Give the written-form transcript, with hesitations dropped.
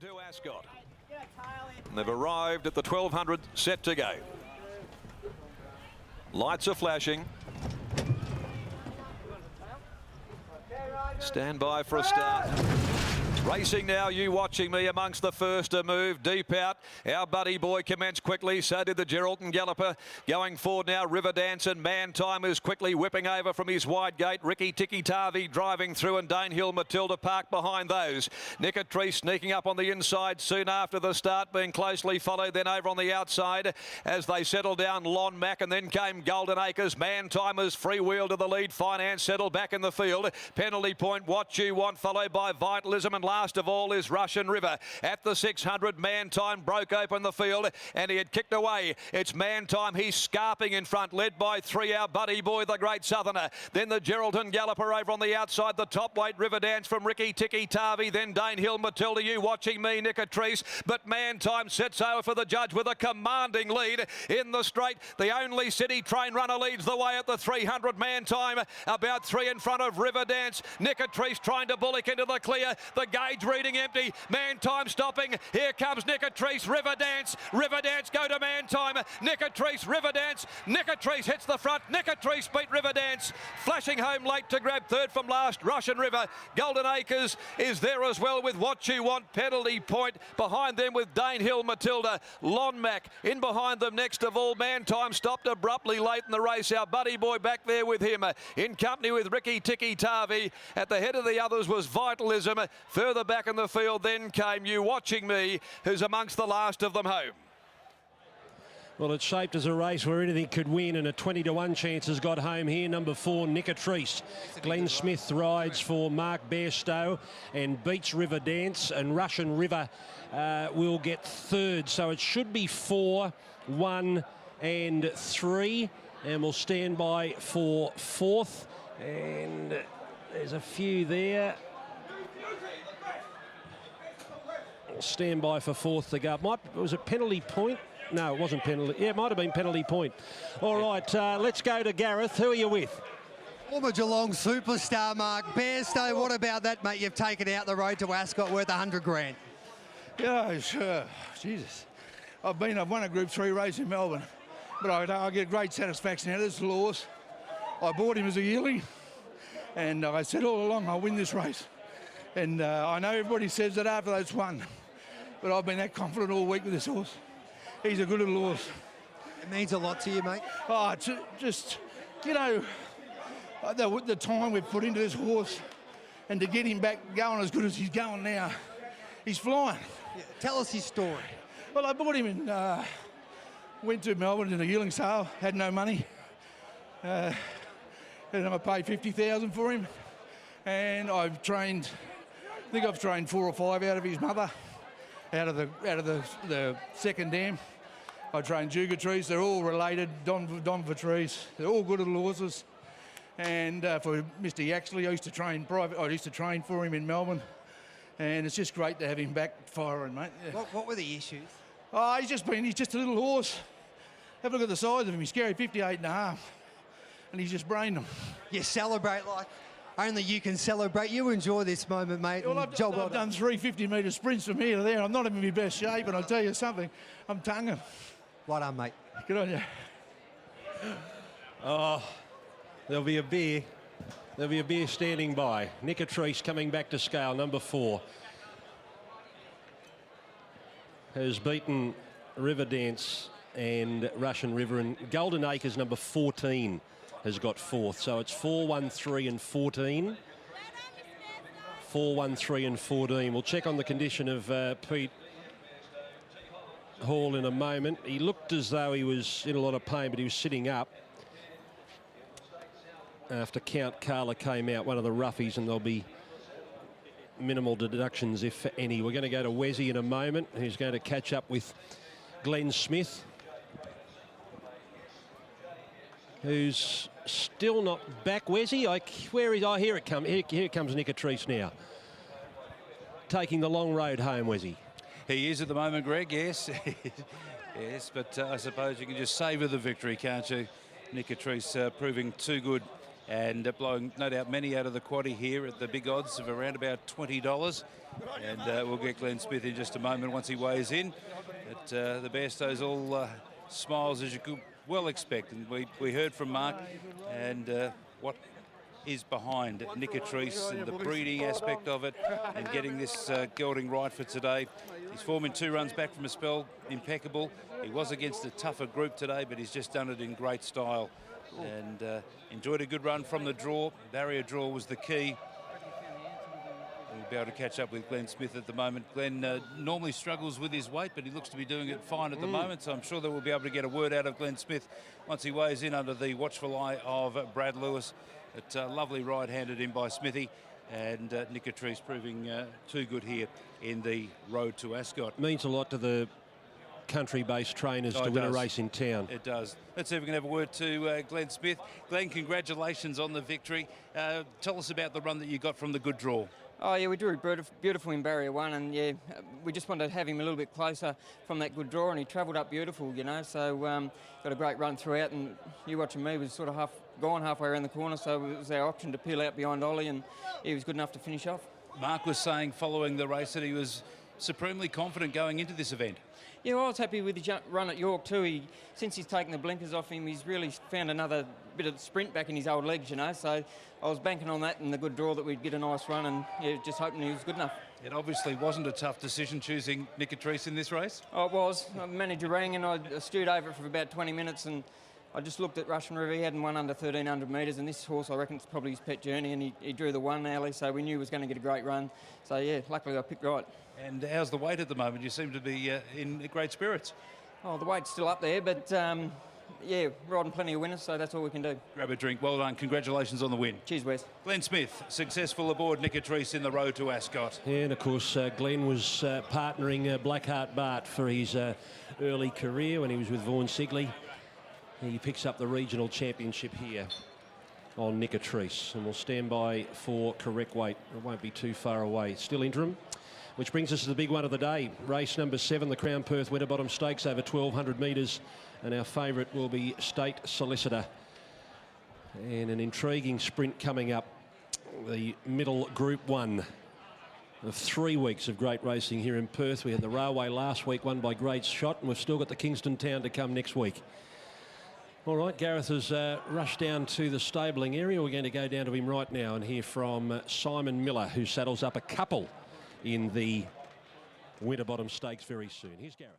to Ascot. And they've arrived at the 1200 set to go. Lights are flashing. Stand by for a start. Racing now, you watching me amongst the first to move deep out. Our buddy boy commenced quickly, so did the Geraldton Galloper. Going forward now, River Dance and Man Time is quickly whipping over from his wide gate. Ricky Tiki Tavi driving through and Danehill Matilda Park behind those. Nicotree sneaking up on the inside soon after the start, being closely followed then over on the outside as they settle down Lon Mac, and then came Golden Acres. Man Timers freewheel to the lead. Finance settled back in the field. Penalty Point, What You Want, followed by Vitalism, and last of all is Russian River. At the 600, Man Time broke open the field and he had kicked away. It's Man Time, he's scarping in front, led by three, our buddy boy, the Great Southerner. Then the Geraldton Galloper over on the outside, the top weight River Dance from Ricky Tiki Tavi, then Danehill Matilda, you watching me, Nicotree. But Man Time sets over for the judge with a commanding lead in the straight. The only city train runner leads the way at the 300. Man Time about three in front of River Dance. Nicotree trying to bullock into the clear. The gauge reading empty. Man Time stopping. Here comes Nicotree. River Dance. River Dance go to Man Time. Nicotree. River Dance. Nicotree hits the front. Nicotree beat River Dance. Flashing home late to grab third from last. Russian River. Golden Acres is there as well with What You Want. Penalty Point behind them with Danehill Matilda. Lon Mac in behind them next of all. Man Time stopped abruptly late in the race. Our buddy boy back there with him in company with Ricky Tiki Tavi. At the head of the others was Vitalism. Further back in the field then came You Watching Me, who's amongst the last of them home. Well, it's shaped as a race where anything could win, and a 20-1 chance has got home here. Number 4, Nicotree. Glenn Smith rides for Mark Bairstow and beats River Dance, and Russian River will get third. So it should be 4, 1 and 3, and we'll stand by for fourth. And there's a few there. Stand by for fourth to go. Was it Penalty Point? No, it wasn't penalty. Yeah, it might have been Penalty Point. All right, let's go to Gareth. Who are you with? Former Geelong superstar Mark Bairstow. What about that, mate? You've taken out the road to Ascot worth 100 grand. Yeah, sure. Jesus. I've won a Group 3 race in Melbourne, but I get great satisfaction out of this horse. I bought him as a yearling, and I said all along I'll win this race. And I know everybody says that after those won, but I've been that confident all week with this horse. He's a good little horse. It means a lot to you, mate. Oh, just, you know, the time we've put into this horse and to get him back going as good as he's going now, he's flying. Yeah, tell us his story. Well, I bought him and went to Melbourne in a yearling sale, had no money. And I paid $50,000 for him. And I've trained, I think I've trained 4 or 5 out of his mother, out of the second dam. I trained Jugatrees, they're all related, Don Vitrees, they're all good little horses. And for Mr. Yaxley, I used to train private, I used to train for him in Melbourne. And it's just great to have him back firing, mate. Yeah. What were the issues? Oh, he's just a little horse. Have a look at the size of him, he's carried 58.5. And he's just brained them. You celebrate like only you can celebrate. You enjoy this moment, mate. Well, I've done 3 50-metre sprints from here to there. I'm not in my best shape, and I'll tell you something, I'm tonguing. Well done, mate. Good on you. Oh, there'll be a beer. There'll be a beer standing by. Nicotree coming back to scale, number 4. Has beaten River Dance and Russian River, and Golden Acres, number 14. Has got fourth. So it's 4, 1, 3 and 14. 4, 1, 3 and 14. We'll check on the condition of Pete Hall in a moment. He looked as though he was in a lot of pain, but he was sitting up after Count Carla came out, one of the roughies, and there'll be minimal deductions, if any. We're going to go to Wesy in a moment, who's going to catch up with Glenn Smith, who's still not back. Wesy, where is? Oh, here it comes. Here comes Nicotree now, taking the long road home. Wesy. He is at the moment, Greg. Yes, yes. But I suppose you can just savour the victory, can't you? Nicotree proving too good and blowing no doubt many out of the quaddie here at the big odds of around about $20. And we'll get Glenn Smith in just a moment once he weighs in. But the Bairstow's all smiles, as you could well expect. And we heard from Mark and what is behind Nicotrice and the breeding aspect of it and getting this gelding right for today. His form in 2 runs back from a spell, impeccable. He was against a tougher group today, but he's just done it in great style and enjoyed a good run from the draw. Barrier draw was the key. We'll be able to catch up with Glenn Smith at the moment. Glenn normally struggles with his weight, but he looks to be doing it fine at the moment, so I'm sure that we'll be able to get a word out of Glenn Smith once he weighs in under the watchful eye of Brad Lewis. But lovely ride handed in by Smithy, and Nicotrice proving too good here in the road to Ascot. Means a lot to the country-based trainers to win a race in town. It does. Let's see if we can have a word to Glenn Smith. Glenn, congratulations on the victory. Tell us about the run that you got from the good draw. Oh yeah, we drew beautiful in barrier 1, and yeah, we just wanted to have him a little bit closer from that good draw, and he travelled up beautiful, you know. So got a great run throughout, and you watching me was sort of gone halfway around the corner, so it was our option to peel out behind Ollie, and he was good enough to finish off. Mark was saying following the race that he was supremely confident going into this event. Yeah, well, I was happy with his run at York too. Since he's taken the blinkers off him, he's really found another bit of sprint back in his old legs, you know. So I was banking on that and the good draw that we'd get a nice run, and yeah, just hoping he was good enough. It obviously wasn't a tough decision choosing Nicotrice in this race. Oh, it was. The manager rang and I stewed over it for about 20 minutes, and I just looked at Russian River. He hadn't won under 1,300 metres, and this horse, I reckon, it's probably his pet journey, and he drew the 1 early, so we knew he was going to get a great run. So yeah, luckily I picked right. And how's the weight at the moment? You seem to be in great spirits. Oh, the weight's still up there, but yeah, riding plenty of winners, so that's all we can do. Grab a drink. Well done. Congratulations on the win. Cheers, Wes. Glenn Smith, successful aboard Nicotrice in the road to Ascot. Yeah, and of course, Glenn was partnering Blackheart Bart for his early career when he was with Vaughan Sigley. He picks up the regional championship here on Nicotrice, and we'll stand by for correct weight. It won't be too far away. Still interim. Which brings us to the big one of the day. Race number 7, the Crown Perth Winterbottom Stakes over 1,200 metres. And our favourite will be State Solicitor. And an intriguing sprint coming up. The middle Group 1 of 3 weeks of great racing here in Perth. We had the Railway last week, won by Great Shot. And we've still got the Kingston Town to come next week. All right, Gareth has rushed down to the stabling area. We're going to go down to him right now and hear from Simon Miller, who saddles up a couple in the Winterbottom Stakes very soon. Here's Gareth.